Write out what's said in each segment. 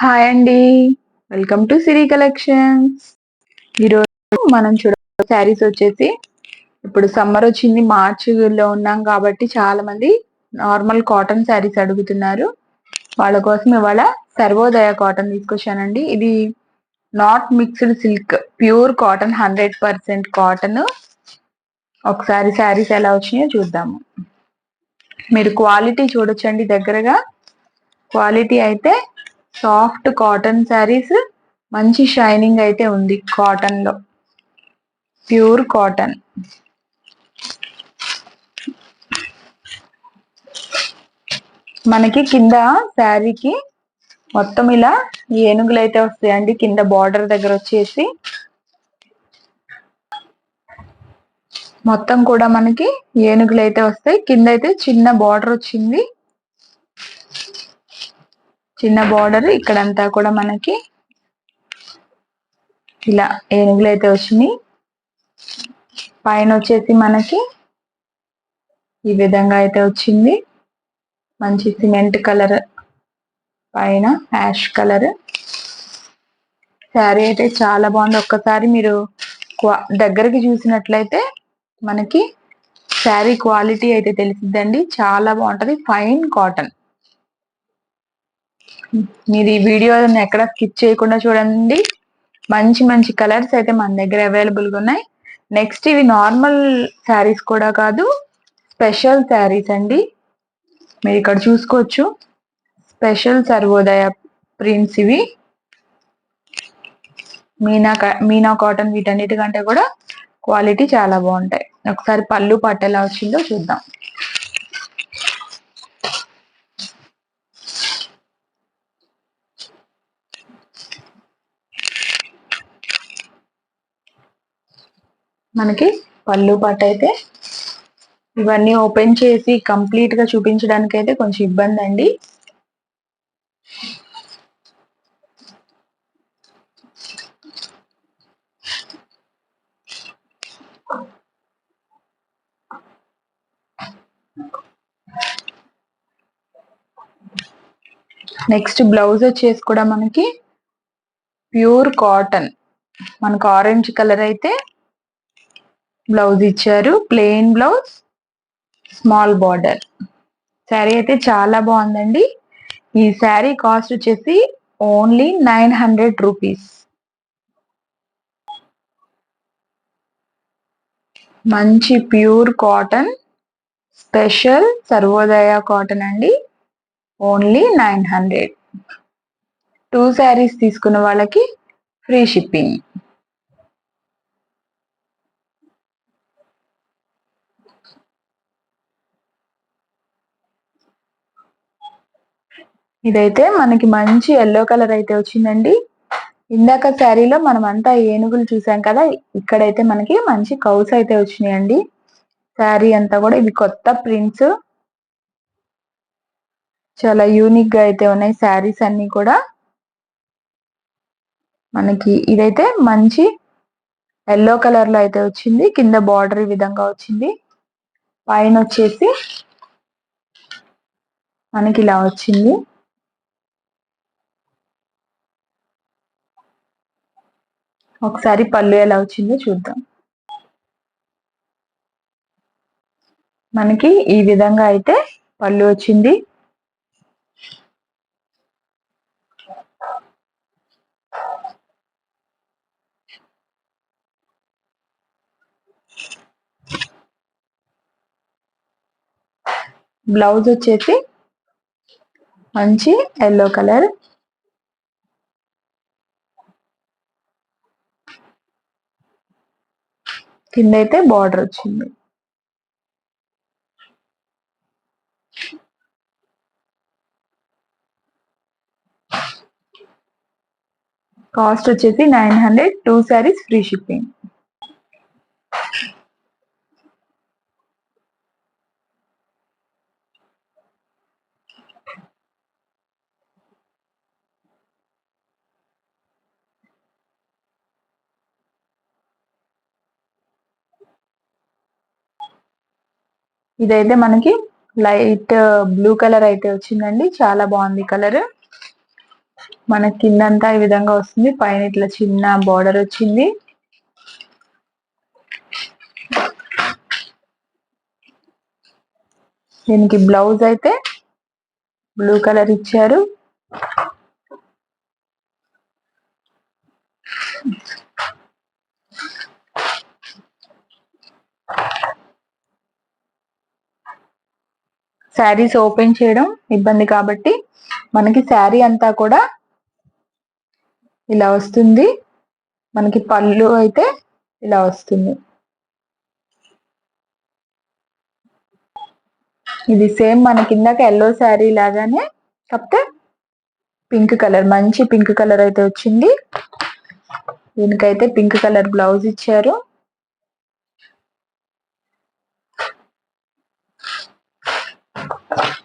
Hi అండి. Welcome to Siri collections. ఈరోజు మనం చూడ శారీస్ వచ్చేసి ఇప్పుడు సమ్మర్ వచ్చింది, మార్చిలో ఉన్నాం కాబట్టి చాలా మంది నార్మల్ కాటన్ శారీస్ అడుగుతున్నారు. వాళ్ళ కోసం ఇవాళ సర్వోదయ కాటన్ తీసుకొచ్చానండి. ఇది not mixed silk, pure cotton, 100% cotton. ఒకసారి శారీస్ ఎలా వచ్చినాయో చూద్దాము. మీరు క్వాలిటీ చూడొచ్చండి దగ్గరగా. క్వాలిటీ అయితే సాఫ్ట్ కాటన్ శారీస్, మంచి షైనింగ్ అయితే ఉంది కాటన్ లో, ప్యూర్ కాటన్. మనకి కింద శారీకి మొత్తం ఇలా ఏనుగులు అయితే వస్తాయండి. కింద బార్డర్ దగ్గర వచ్చేసి మొత్తం కూడా మనకి ఏనుగులు అయితే వస్తాయి. కింద అయితే చిన్న బార్డర్ వచ్చింది, చిన్న బార్డర్. ఇక్కడంతా కూడా మనకి ఇలా ఏనుగులు అయితే వచ్చినాయి. పైన వచ్చేసి మనకి ఈ విధంగా అయితే వచ్చింది. మంచి సిమెంట్ కలర్ పైన యాష్ కలర్. శారీ అయితే చాలా బాగుంది. ఒక్కసారి మీరు దగ్గరికి చూసినట్లయితే మనకి శారీ క్వాలిటీ అయితే తెలిసిద్దండి. చాలా బాగుంటది, ఫైన్ కాటన్. మీరు ఈ వీడియోని ఎక్కడ స్కిప్ చేయకుండా చూడండి. మంచి మంచి కలర్స్ అయితే మన దగ్గర అవైలబుల్ గా ఉన్నాయి. నెక్స్ట్ ఇవి నార్మల్ శారీస్ కూడా కాదు, స్పెషల్ శారీస్ అండి. మీరు ఇక్కడ చూసుకోవచ్చు, స్పెషల్ సర్వోదయ ప్రింట్స్ ఇవి. మీనా కాటన్, వీటన్నిటికంటే కూడా క్వాలిటీ చాలా బాగుంటాయి. ఒకసారి పళ్ళు పట్టు ఎలా వచ్చిందో చూద్దాం. మనకి పళ్ళు పట్టు అయితే ఇవన్నీ ఓపెన్ చేసి కంప్లీట్ గా చూపించడానికి అయితే కొంచెం ఇబ్బంది అండి. నెక్స్ట్ బ్లౌజ్ వచ్చేసి కూడా మనకి ప్యూర్ కాటన్. మనకు ఆరెంజ్ కలర్ అయితే బ్లౌజ్ ఇచ్చారు, plain blouse, small border. Sari అయితే చాలా బాగుందండి. ఈ శారీ కాస్ట్ వచ్చేసి ఓన్లీ 900 రూపీస్. మంచి pure cotton, special Sarvodaya cotton అండి. ఓన్లీ 900. 2 శారీస్ తీసుకున్న వాళ్ళకి ఫ్రీ షిప్పింగ్. ఇదైతే మనకి మంచి ఎల్లో కలర్ అయితే వచ్చిందండి. ఇందాక శారీలో మనం అంతా ఏనుగులు చూసాం కదా, ఇక్కడైతే మనకి మంచి కౌస్ అయితే వచ్చినాయండి. శారీ అంతా కూడా ఇవి కొత్త ప్రింట్స్, చాలా యూనిక్ గా అయితే ఉన్నాయి శారీస్ అన్ని కూడా. మనకి ఇదైతే మంచి ఎల్లో కలర్ లో అయితే వచ్చింది. కింద బార్డర్ ఈ విధంగా వచ్చింది. పైన వచ్చేసి మనకి ఇలా వచ్చింది. ఒకసారి పళ్ళు ఎలా వచ్చిందో చూద్దాం. మనకి ఈ విధంగా అయితే పళ్ళు వచ్చింది. బ్లౌజ్ వచ్చేసి మంచి ఎల్లో కలర్. కింద అయితే బార్డర్ వచ్చింది. కాస్ట్ వచ్చేసి 900. 2 శారీస్ ఫ్రీ షిప్పింగ్. ఇదైతే మనకి లైట్ బ్లూ కలర్ అయితే వచ్చిందండి. చాలా బాగుంది కలర్. మన కిందంతా ఈ విధంగా వస్తుంది, పైన ఇట్లా చిన్న బార్డర్ వచ్చింది. దీనికి బ్లౌజ్ అయితే బ్లూ కలర్ ఇచ్చారు. శారీస్ ఓపెన్ చేయడం ఇబ్బంది కాబట్టి మనకి శారీ అంతా కూడా ఇలా వస్తుంది. మనకి పళ్ళు అయితే ఇలా వస్తుంది. ఇది సేమ్ మన కిందక ఎల్లో శారీ లాగానే, కాకపోతే పింక్ కలర్, మంచి పింక్ కలర్ అయితే వచ్చింది. దీనికైతే పింక్ కలర్ బ్లౌజ్ ఇచ్చారు.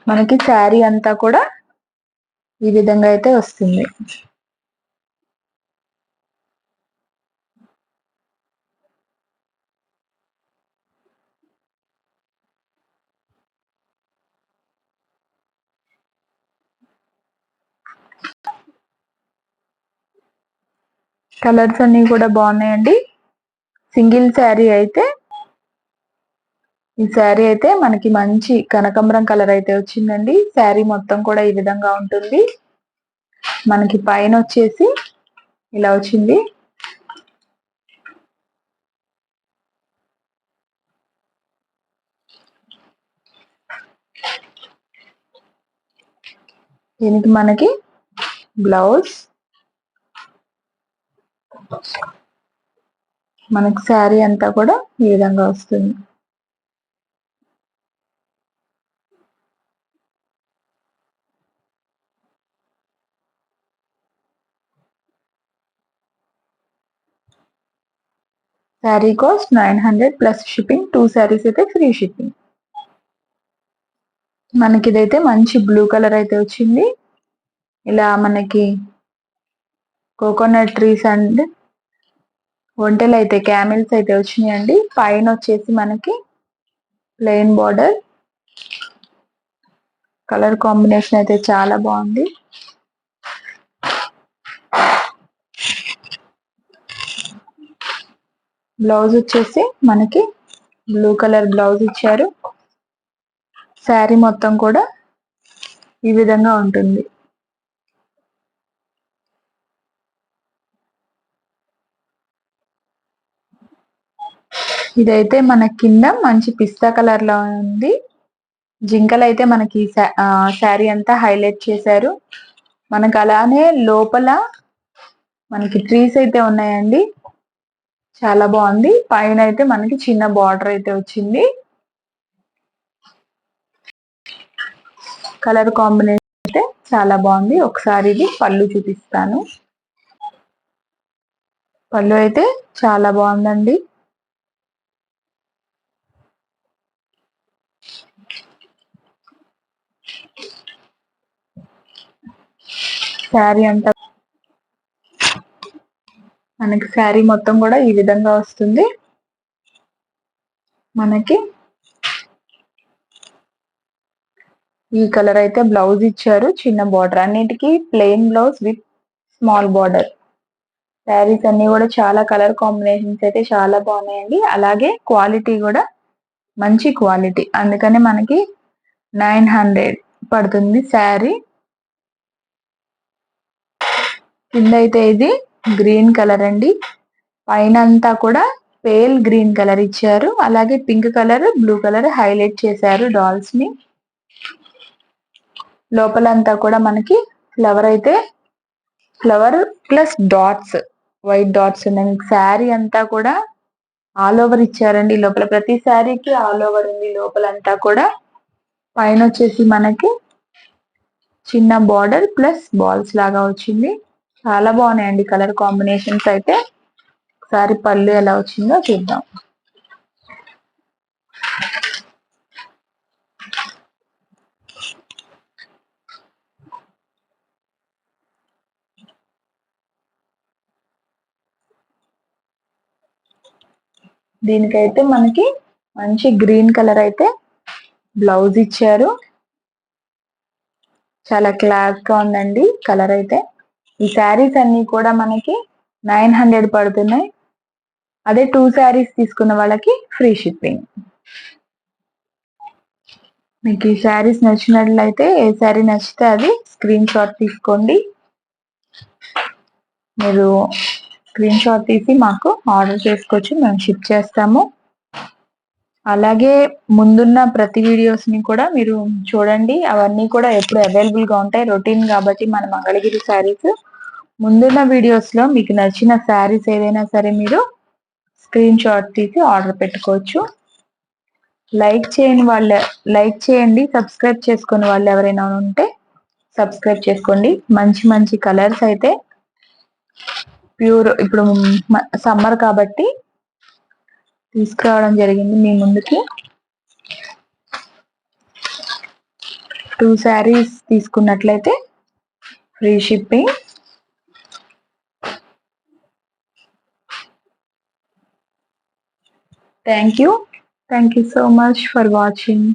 మనకి శారీ అంతా కూడా ఈ విధంగా అయితే వస్తుంది. కలర్స్ అన్ని కూడా బాగున్నాయండి. సింగిల్ శారీ అయితే, ఈ శారీ అయితే మనకి మంచి కనకాంబరం కలర్ అయితే వచ్చిందండి. శారీ మొత్తం కూడా ఈ విధంగా ఉంటుంది. మనకి పైన వచ్చేసి ఇలా వచ్చింది. దీనికి మనకి బ్లౌజ్, మనకి శారీ అంతా కూడా ఈ విధంగా వస్తుంది. Sari cost 900 plus shipping. 2 saris అయితే ఫ్రీ షిప్పింగ్. మనకి ఇదైతే మంచి బ్లూ కలర్ అయితే వచ్చింది. ఇలా మనకి కోకోనట్ ట్రీస్ అండ్ ఒంటెలు అయితే క్యామిల్స్ అయితే వచ్చినాయండి. పైన వచ్చేసి మనకి ప్లెయిన్ బార్డర్. కలర్ కాంబినేషన్ అయితే చాలా బాగుంది. బ్లౌజ్ వచ్చేసి మనకి బ్లూ కలర్ బ్లౌజ్ ఇచ్చారు. శారీ మొత్తం కూడా ఈ విధంగా ఉంటుంది. ఇదైతే మన కింద మంచి పిస్తా కలర్ లో ఉంది. జింకలు అయితే మనకి శారీ అంతా హైలైట్ చేశారు. మనకు అలానే లోపల మనకి ట్రీస్ అయితే ఉన్నాయండి. చాలా బాగుంది. పైన అయితే మనకి చిన్న బార్డర్ అయితే వచ్చింది. కలర్ కాంబినేషన్ అయితే చాలా బాగుంది. ఒకసారి ఇది పళ్ళు చూపిస్తాను. పళ్ళు అయితే చాలా బాగుందండి. శారీ అంతా మనకి శారీ మొత్తం కూడా ఈ విధంగా వస్తుంది. మనకి ఈ కలర్ అయితే బ్లౌజ్ ఇచ్చారు, చిన్న బార్డర్. అన్నిటికీ plain blouse with small border. Saris అన్ని కూడా చాలా కలర్ కాంబినేషన్స్ అయితే చాలా బాగున్నాయండి. అలాగే క్వాలిటీ కూడా మంచి క్వాలిటీ, అందుకని మనకి 900 పడుతుంది శారీ. కింద అయితే ఇది గ్రీన్ కలర్ అండి. పైన అంతా కూడా పేల్ గ్రీన్ కలర్ ఇచ్చారు. అలాగే pink colour, blue colour highlight చేశారు డాల్స్ ని. లోపలంతా కూడా మనకి flower plus dots, white dots ఉన్నాయి. మీకు శారీ అంతా కూడా ఆల్ ఓవర్ ఇచ్చారండి. లోపల ప్రతి శారీకి ఆల్ ఓవర్ ఉంది లోపలంతా కూడా. పైన వచ్చేసి మనకి చిన్న బార్డర్ ప్లస్ బాల్స్ లాగా వచ్చింది. చాలా బాగున్నాయండి కలర్ కాంబినేషన్స్ అయితే. ఒకసారి పళ్ళు ఎలా వచ్చిందో చూద్దాం. దీనికైతే మనకి మంచి గ్రీన్ కలర్ అయితే బ్లౌజ్ ఇచ్చారు. చాలా క్లాస్ గా ఉందండి కలర్ అయితే. ఈ శారీస్ అన్ని కూడా మనకి 900 పడుతున్నాయి. అదే 2 శారీస్ తీసుకున్న వాళ్ళకి ఫ్రీ షిప్పింగ్. మీకు ఈ శారీస్ నచ్చినట్లయితే ఏ శారీ నచ్చితే అది స్క్రీన్ షాట్ తీసుకోండి. మీరు స్క్రీన్ షాట్ తీసి మాకు ఆర్డర్ చేసుకోవచ్చు, మేము షిప్ చేస్తాము. అలాగే ముందున్న ప్రతి వీడియోస్ని కూడా మీరు చూడండి, అవన్నీ కూడా ఎప్పుడు అవైలబుల్గా ఉంటాయి. రొటీన్ కాబట్టి మన మంగళగిరి శారీస్ ముందున్న వీడియోస్లో మీకు నచ్చిన శారీస్ ఏదైనా సరే మీరు స్క్రీన్ షాట్ తీసి ఆర్డర్ పెట్టుకోవచ్చు. లైక్ చేయండి. సబ్స్క్రైబ్ చేసుకుని వాళ్ళు ఎవరైనా ఉంటే సబ్స్క్రైబ్ చేసుకోండి. మంచి మంచి కలర్స్ అయితే ప్యూర్ ఇప్పుడు సమ్మర్ కాబట్టి తీసుకురావడం జరిగింది మీ ముందుకి. 2 శారీస్ తీసుకున్నట్లయితే free shipping. Thank you so much for watching.